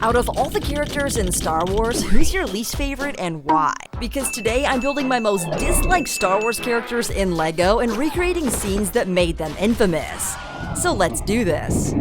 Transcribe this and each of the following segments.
Out of all the characters in Star Wars, who's your least favorite and why? Because today I'm building my most disliked Star Wars characters in LEGO and recreating scenes that made them infamous. So let's do this.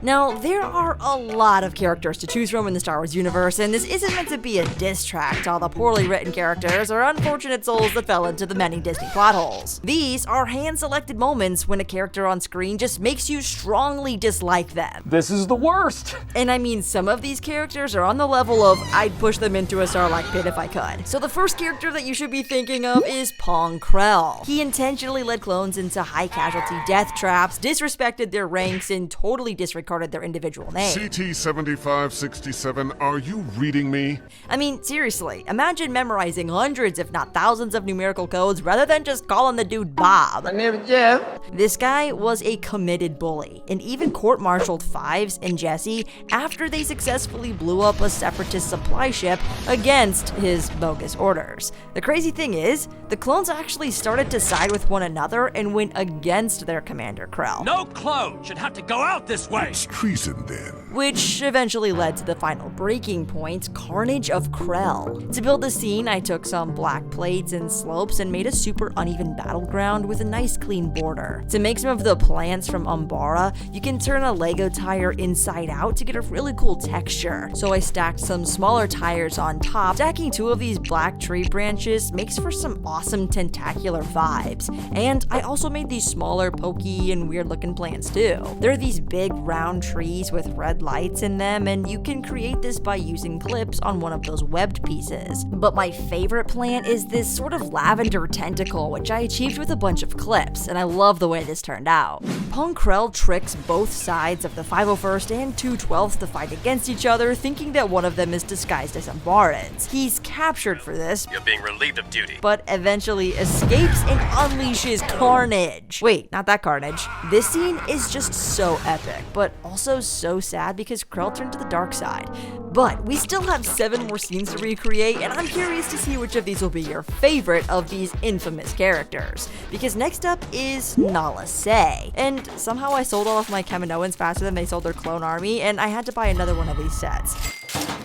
Now, there are a lot of characters to choose from in the Star Wars universe, and this isn't meant to be a diss track to all the poorly written characters or unfortunate souls that fell into the many Disney plot holes. These are hand-selected moments when a character on screen just makes you strongly dislike them. This is the worst! And I mean, some of these characters are on the level of I'd push them into a Sarlacc pit if I could. So the first character that you should be thinking of is Pong Krell. He intentionally led clones into high-casualty death traps, disrespected their ranks, and totally disregarded their individual names. CT-7567, are you reading me? I mean, seriously, imagine memorizing hundreds if not thousands of numerical codes rather than just calling the dude Bob. My name is Jeff. This guy was a committed bully, and even court-martialed Fives and Jesse after they successfully blew up a separatist supply ship against his bogus orders. The crazy thing is, the clones actually started to side with one another and went against their commander Krell. No clone should have to go out this way! It's treason then. Which eventually led to the final breaking point, Carnage of Krell. To build the scene, I took some black plates and slopes and made a super uneven battleground with a nice clean border. To make some of the plants from Umbara, you can turn a Lego tire inside out to get a really cool texture. So I stacked some smaller tires on top. Stacking two of these black tree branches makes for some awesome tentacular vibes. And I also made these smaller, pokey, and weird looking plants too. There are these big round trees with red lights in them, and you can create this by using clips on one of those webbed pieces. But my favorite plant is this sort of lavender tentacle, which I achieved with a bunch of clips, and I love the way this turned out. Pong Krell tricks both sides of the 501st and 212th to fight against each other, thinking that one of them is disguised as Umbarans. He's captured for this, You're being relieved of duty. but eventually escapes and unleashes carnage. Wait, not that carnage. This scene is just so epic, but also so sad because Krell turned to the dark side. But we still have 7 more scenes to recreate, and I'm curious to see which of these will be your favorite of these infamous characters. Because next up is Nala Se. And somehow I sold all of my Kaminoans faster than they sold their clone army, and I had to buy another one of these sets.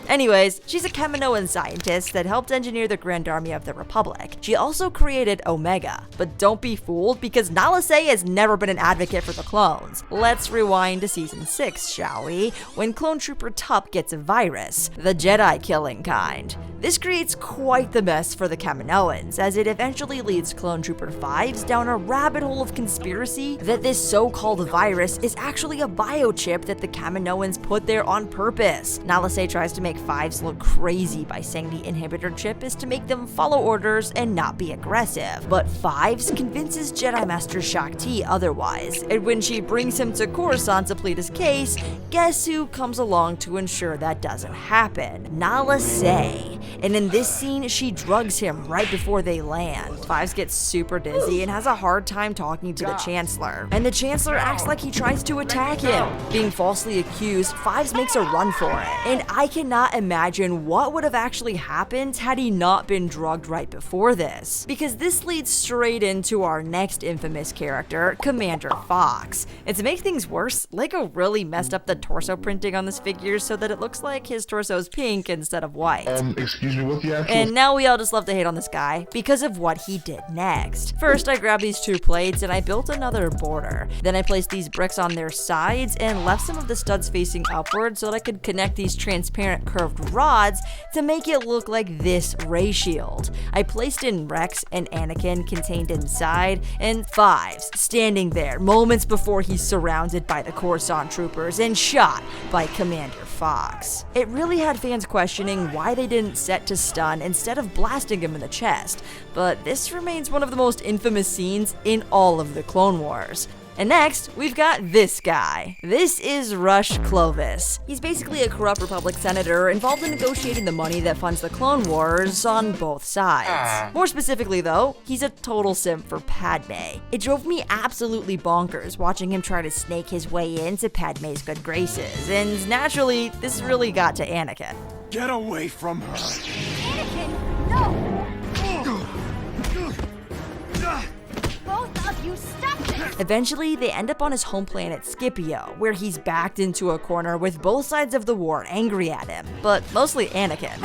Anyways, she's a Kaminoan scientist that helped engineer the Grand Army of the Republic. She also created Omega. But don't be fooled, because Nala Se has never been an advocate for the clones. Let's rewind to Season 6, shall we? When Clone Trooper Tup gets a virus, the Jedi-killing kind. This creates quite the mess for the Kaminoans, as it eventually leads Clone Trooper Fives down a rabbit hole of conspiracy that this so-called virus is actually a biochip that the Kaminoans put there on purpose. Nala Se tries to make Fives look crazy by saying the inhibitor chip is to make them follow orders and not be aggressive, but Fives convinces Jedi Master Shaak Ti otherwise, and when she brings him to Coruscant to plead his case, guess who comes along to ensure that doesn't happen? Nala Se. And in this scene, she drugs him right before they land. Fives gets super dizzy and has a hard time talking to the Chancellor, and the Chancellor acts like he tries to attack him. Being falsely accused, Fives makes a run for it, and I cannot imagine what would have actually happened had he not been drugged right before this. Because this leads straight into our next infamous character, Commander Fox. And to make things worse, LEGO really messed up the torso printing on this figure so that it looks like his torso is pink instead of white. Excuse me, what's the actual... And now we all just love to hate on this guy because of what he did next. First, I grabbed these 2 plates and I built another border. Then I placed these bricks on their sides and left some of the studs facing upward so that I could connect these transparent curved rods to make it look like this ray shield. I placed in Rex and Anakin contained inside, and Fives standing there moments before he's surrounded by the Coruscant troopers and shot by Commander Fox. It really had fans questioning why they didn't set to stun instead of blasting him in the chest, but this remains one of the most infamous scenes in all of the Clone Wars. And next, we've got this guy. This is Rush Clovis. He's basically a corrupt Republic senator involved in negotiating the money that funds the Clone Wars on both sides. More specifically though, he's a total simp for Padme. It drove me absolutely bonkers watching him try to snake his way into Padme's good graces, and naturally, this really got to Anakin. Get away from her! Anakin, no! Both of you stop this! Eventually, they end up on his home planet Scipio, where he's backed into a corner with both sides of the war angry at him, but mostly Anakin.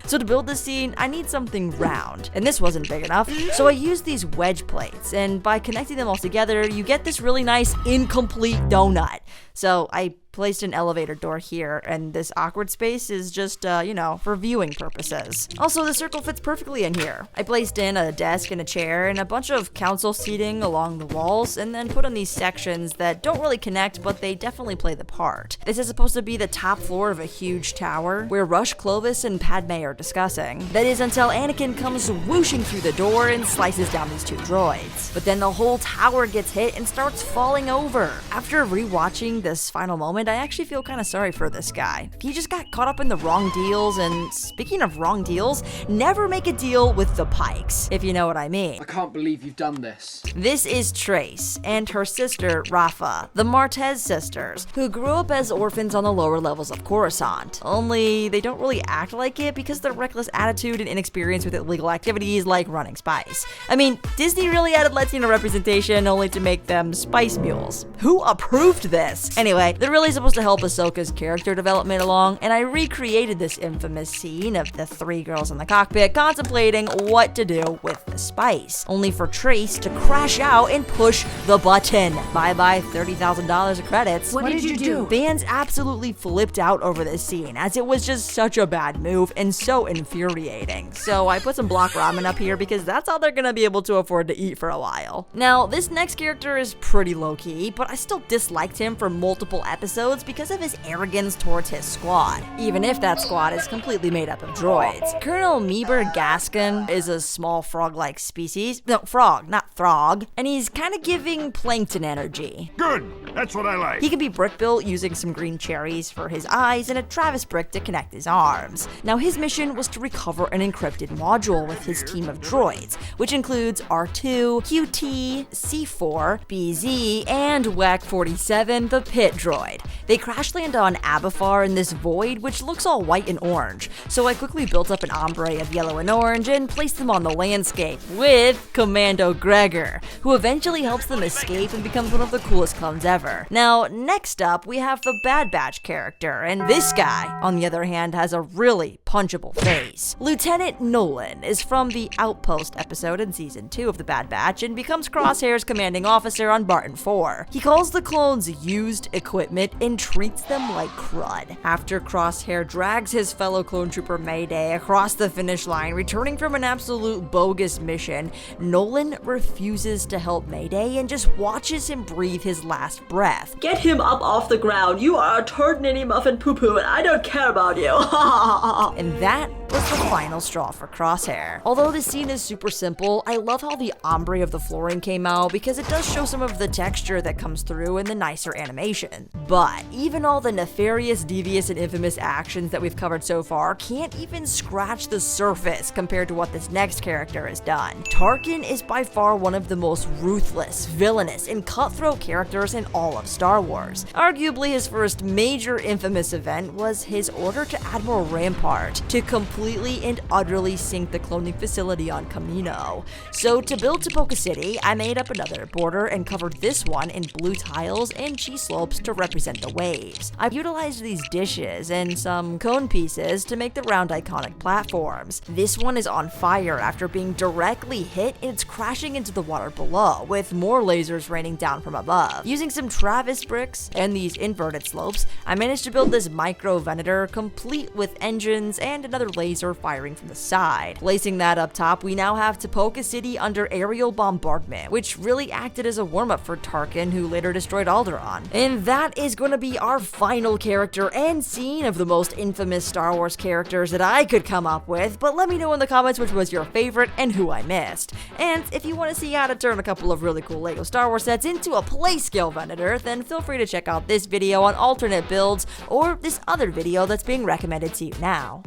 So to build this scene, I need something round, and this wasn't big enough, so I used these wedge plates, and by connecting them all together, you get this really nice incomplete donut. So I placed an elevator door here, and this awkward space is just, for viewing purposes. Also, the circle fits perfectly in here. I placed in a desk and a chair and a bunch of council seating along the walls, and then put in these sections that don't really connect, but they definitely play the part. This is supposed to be the top floor of a huge tower, where Rush, Clovis, and Padme are discussing. That is until Anakin comes whooshing through the door and slices down these two droids. But then the whole tower gets hit and starts falling over. After rewatching this final moment, I actually feel kind of sorry for this guy. He just got caught up in the wrong deals, and speaking of wrong deals, never make a deal with the Pikes, if you know what I mean. I can't believe you've done this. This is Trace and her sister Rafa, the Martez sisters, who grew up as orphans on the lower levels of Coruscant. Only they don't really act like it because their reckless attitude and inexperience with illegal activities like running spice. I mean, Disney really added Latino representation only to make them spice mules. Who approved this? Anyway, they're really supposed to help Ahsoka's character development along, and I recreated this infamous scene of the three girls in the cockpit contemplating what to do with the spice, only for Trace to crash out and push the button. Bye-bye $30,000 of credits. What did you do? Fans absolutely flipped out over this scene, as it was just such a bad move and so infuriating. So I put some block ramen up here because that's all they're gonna be able to afford to eat for a while. Now, this next character is pretty low-key, but I still disliked him for multiple episodes because of his arrogance towards his squad, even if that squad is completely made up of droids. Colonel Meeber Gaskin is a small frog-like species. No, frog, not throg. And he's kind of giving plankton energy. Good. That's what I like. He can be brick built using some green cherries for his eyes and a Travis brick to connect his arms. Now his mission was to recover an encrypted module with his team of droids, which includes R2, QT, C4, BZ, and WAC-47, the pit droid. They crash land on Abafar in this void, which looks all white and orange, so I quickly built up an ombre of yellow and orange and placed them on the landscape with Commando Gregor, who eventually helps them escape and becomes one of the coolest clones ever. Now, next up, we have the Bad Batch character, and this guy, on the other hand, has a really punchable face. Lieutenant Nolan is from the Outpost episode in Season 2 of the Bad Batch and becomes Crosshair's commanding officer on Barton 4. He calls the clones used equipment and treats them like crud. After Crosshair drags his fellow clone trooper Mayday across the finish line, returning from an absolute bogus mission, Nolan refuses to help Mayday and just watches him breathe his last breath. Get him up off the ground. You are a turd ninny muffin poo-poo and I don't care about you. And that was the final straw for Crosshair. Although this scene is super simple, I love how the ombre of the flooring came out because it does show some of the texture that comes through in the nicer animation. But even all the nefarious, devious, and infamous actions that we've covered so far can't even scratch the surface compared to what this next character has done. Tarkin is by far one of the most ruthless, villainous, and cutthroat characters in all of Star Wars. Arguably his first major infamous event was his order to Admiral Rampart to completely and utterly sink the cloning facility on Kamino. So to build Tipoca City, I made up another border and covered this one in blue tiles and cheese slopes to represent the waves. I've utilized these dishes and some cone pieces to make the round iconic platforms. This one is on fire after being directly hit and it's crashing into the water below, with more lasers raining down from above. Using some Travis bricks and these inverted slopes, I managed to build this micro Venator complete with engines and another laser firing from the side. Placing that up top, we now have Tipoca City under aerial bombardment, which really acted as a warm-up for Tarkin, who later destroyed Alderaan. And that is going to be our final character and scene of the most infamous Star Wars characters that I could come up with, but let me know in the comments which was your favorite and who I missed. And if you want to see how to turn a couple of really cool LEGO Star Wars sets into a play-scale Venator, then feel free to check out this video on alternate builds or this other video that's being recommended to you now.